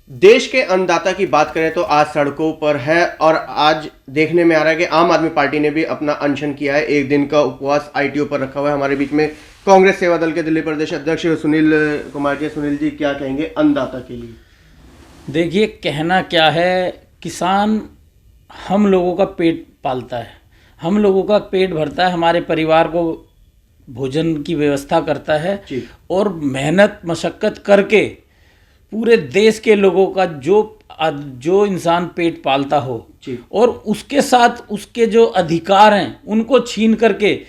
देश के अन्नदाता की बात करें तो आज सड़कों पर है और आज देखने में आ रहा है कि आम आदमी पार्टी ने भी अपना अनशन किया है। एक दिन का उपवास आईटीओ पर रखा हुआ है। हमारे बीच में कांग्रेस सेवा दल के दिल्ली प्रदेश अध्यक्ष सुनील कुमार जी। सुनील जी, क्या कहेंगे अन्नदाता के लिए? देखिए, कहना क्या है, किसान हम लोगों का पेट पालता है, हम लोगों का पेट भरता है, हमारे परिवार को भोजन की व्यवस्था करता है और मेहनत मशक्क़त करके पूरे देश के लोगों का जो इंसान पेट पालता हो और उसके साथ उसके जो अधिकार हैं उनको छीन करके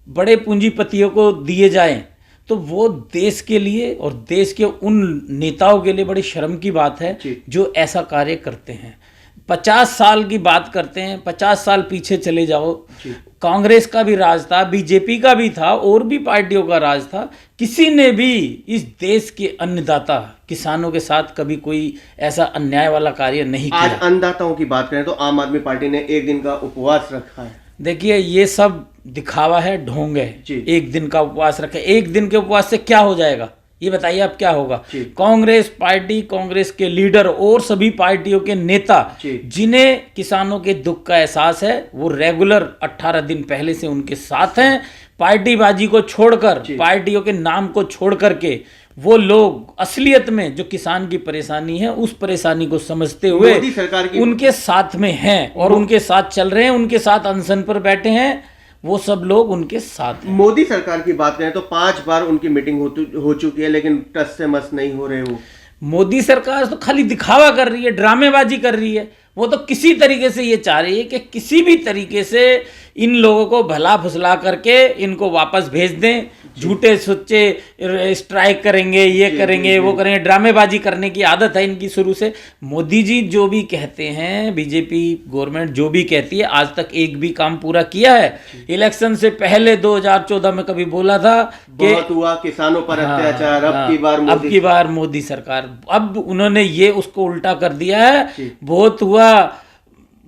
बड़े पूंजीपतियों को दिए जाएं, तो वो देश के लिए और देश के उन नेताओं के लिए बड़ी शर्म की बात है जो ऐसा कार्य करते हैं। 50 साल की बात करते हैं, 50 साल पीछे चले जाओ, कांग्रेस का भी राज था, बीजेपी का भी था और भी पार्टियों का राज था। किसी ने भी इस देश के अन्नदाता किसानों के साथ कभी कोई ऐसा अन्याय वाला कार्य नहीं किया। आज अन्नदाताओं की बात करें तो आम आदमी पार्टी ने एक दिन का उपवास रखा है। देखिए, ये सब दिखावा है, ढोंग है। एक दिन का उपवास रखे, एक दिन के उपवास से क्या हो जाएगा ये बताइए, अब क्या होगा? कांग्रेस पार्टी, कांग्रेस के लीडर और सभी पार्टियों के नेता जिन्हें किसानों के दुख का एहसास है, वो रेगुलर 18 दिन पहले से उनके साथ हैं। पार्टीबाजी को छोड़कर, पार्टियों के नाम को छोड़ करके वो लोग असलियत में जो किसान की परेशानी है उस परेशानी को समझते हुए उनके साथ में हैं और उनके साथ चल रहे हैं, उनके साथ अनशन पर बैठे हैं। वो सब लोग उनके साथ हैं। मोदी सरकार की बात करें तो 5 बार उनकी मीटिंग हो चुकी है, लेकिन टस से मस नहीं हो रहे। वो मोदी सरकार तो खाली दिखावा कर रही है, ड्रामेबाजी कर रही है। वो तो किसी तरीके से ये चाह रही है कि किसी भी तरीके से इन लोगों को भला फुसला करके इनको वापस भेज दें। झूठे सच्चे स्ट्राइक करेंगे, ये करेंगे, वो करेंगे, ड्रामेबाजी करने की आदत है इनकी शुरू से। मोदी जी जो भी कहते हैं, बीजेपी गवर्नमेंट जो भी कहती है, आज तक एक भी काम पूरा किया है? इलेक्शन से पहले 2014 में कभी बोला था कि बहुत हुआ किसानों पर अत्याचार, अब की बार मोदी सरकार। अब उन्होंने ये उसको उल्टा कर दिया है। बहुत हुआ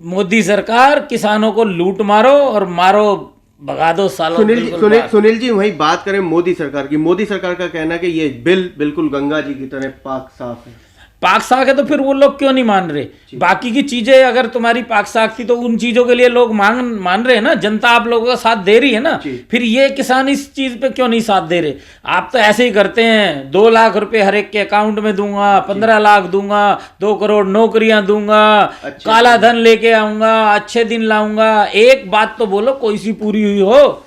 मोदी सरकार, किसानों को लूट मारो और मारो भगा दो सालों। सुनील जी, वही बात करें मोदी सरकार की। मोदी सरकार का कहना है कि ये बिल बिल्कुल गंगा जी की तरह पाक साफ है। पाक साफ है तो फिर वो लोग क्यों नहीं मान रहे? बाकी की चीजें अगर तुम्हारी पाक साफ थी तो उन चीजों के लिए लोग मान रहे हैं ना, जनता आप लोगों का साथ दे रही है ना। फिर ये किसान इस चीज पे क्यों नहीं साथ दे रहे? आप तो ऐसे ही करते हैं, 2 लाख रुपए हर एक के अकाउंट में दूंगा, 15 लाख दूंगा, 2 करोड़ नौकरियां दूंगा, काला धन लेके आऊंगा, अच्छे दिन लाऊंगा। एक बात तो बोलो कोई सी पूरी हुई हो।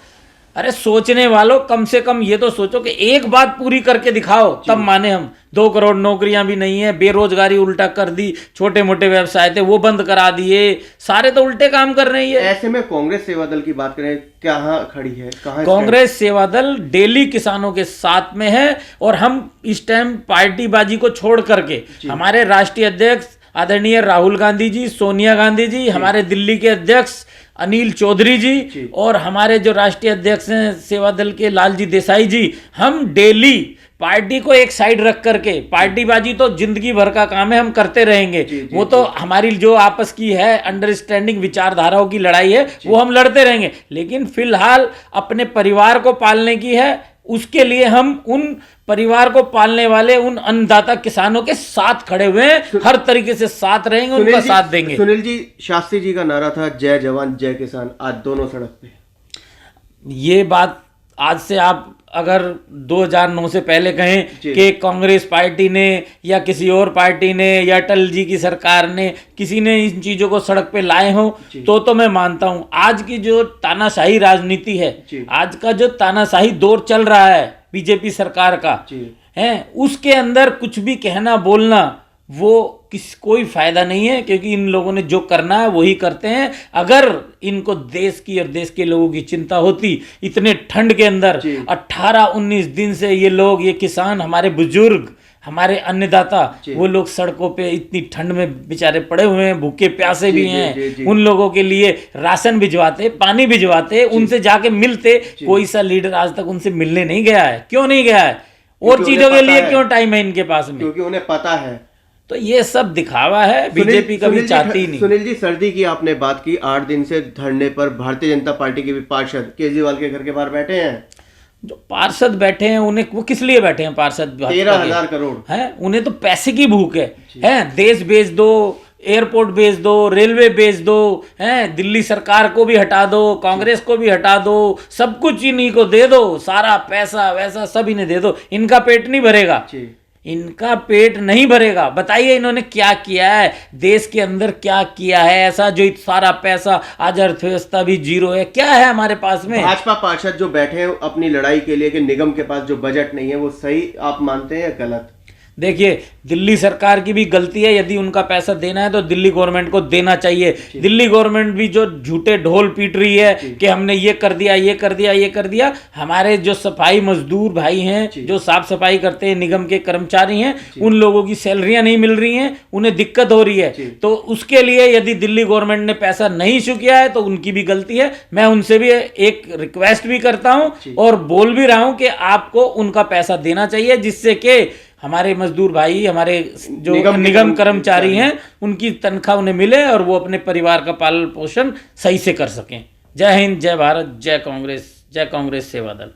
अरे सोचने वालों, कम से कम ये तो सोचो कि एक बात पूरी करके दिखाओ, तब माने हम। 2 करोड़ नौकरियां भी नहीं है, बेरोजगारी उल्टा कर दी, छोटे मोटे व्यवसाय थे वो बंद करा दिए, सारे तो उल्टे काम कर रहे हैं। ऐसे में कांग्रेस सेवा दल की बात करें, कहाँ खड़ी है? कांग्रेस सेवा दल डेली किसानों के साथ में है और हम इस टाइम पार्टीबाजी को छोड़ करके हमारे राष्ट्रीय अध्यक्ष आदरणीय राहुल गांधी जी, सोनिया गांधी जी, हमारे दिल्ली के अध्यक्ष अनिल चौधरी जी और हमारे जो राष्ट्रीय अध्यक्ष हैं सेवा दल के लालजी देसाई जी, हम डेली पार्टी को एक साइड रख करके, पार्टीबाजी तो जिंदगी भर का काम है, हम करते रहेंगे। वो तो हमारी जो आपस की है अंडरस्टैंडिंग, विचारधाराओं की लड़ाई है, वो हम लड़ते रहेंगे। लेकिन फिलहाल अपने परिवार को पालने की है, उसके लिए हम उन परिवार को पालने वाले उन अन्नदाता किसानों के साथ खड़े हुए हैं, हर तरीके से साथ रहेंगे, उनका साथ देंगे। सुनील जी, शास्त्री जी का नारा था जय जवान जय किसान, आज दोनों सड़क पे। ये बात आज से आप अगर 2009 से पहले कहें कि कांग्रेस पार्टी ने या किसी और पार्टी ने या अटल जी की सरकार ने किसी ने इन चीजों को सड़क पे लाए हो तो मैं मानता हूं। आज की जो तानाशाही राजनीति है, आज का जो तानाशाही दौर चल रहा है बीजेपी सरकार का है, उसके अंदर कुछ भी कहना बोलना वो कोई फायदा नहीं है, क्योंकि इन लोगों ने जो करना है वही करते हैं। अगर इनको देश की और देश के लोगों की चिंता होती, इतने ठंड के अंदर 18-19 दिन से ये लोग, ये किसान, हमारे बुजुर्ग, हमारे अन्नदाता, वो लोग सड़कों पे इतनी ठंड में बेचारे पड़े हुए हैं, भूखे प्यासे भी हैं। उन लोगों के लिए राशन भिजवाते, पानी भिजवाते, उनसे जाके मिलते। कोई सा लीडर आज तक उनसे मिलने नहीं गया है। क्यों नहीं गया है? और चीजों के लिए क्यों टाइम है इनके पास में? क्योंकि उन्हें पता है। तो ये सब दिखावा है, बीजेपी कभी चाहती नहीं। सुनील जी, सर्दी की आपने बात की, 8 दिन से धरने पर भारतीय जनता पार्टी के भी पार्षद केजरीवाल के घर के बाहर बैठे हैं। जो पार्षद बैठे हैं उन्हें, वो किस लिए बैठे हैं पार्षद? 13,000 करोड़ है, उन्हें तो पैसे की भूख है। देश बेच दो, एयरपोर्ट बेच दो, रेलवे बेच दो, हैं, दिल्ली सरकार को भी हटा दो, कांग्रेस को भी हटा दो, सब कुछ इन्हीं को दे दो, सारा पैसा वैसा सब इन्हें दे दो, इनका पेट नहीं भरेगा। इनका पेट नहीं भरेगा। बताइए इन्होंने क्या किया है, देश के अंदर क्या किया है ऐसा जो सारा पैसा, आज अर्थव्यवस्था भी जीरो है, क्या है हमारे पास में? भाजपा पार्षद जो बैठे हैं अपनी लड़ाई के लिए कि निगम के पास जो बजट नहीं है, वो सही आप मानते हैं या गलत? देखिए, दिल्ली सरकार की भी गलती है। यदि उनका पैसा देना है तो दिल्ली गवर्नमेंट को देना चाहिए। दिल्ली गवर्नमेंट भी जो झूठे ढोल पीट रही है कि हमने ये कर दिया, ये कर दिया, ये कर दिया। हमारे जो सफाई मजदूर भाई हैं, जो साफ सफाई करते हैं, निगम के कर्मचारी हैं, उन लोगों की सैलरियां नहीं मिल रही हैं, उन्हें दिक्कत हो रही है। तो उसके लिए यदि दिल्ली गवर्नमेंट ने पैसा नहीं इशू किया है तो उनकी भी गलती है। मैं उनसे भी एक रिक्वेस्ट भी करता हूं और बोल भी रहा हूं कि आपको उनका पैसा देना चाहिए, जिससे कि हमारे मजदूर भाई, हमारे जो निगम कर्मचारी हैं, उनकी तनख्वाह उन्हें मिले और वो अपने परिवार का पालन पोषण सही से कर सकें। जय हिंद, जय भारत, जय कांग्रेस सेवा दल।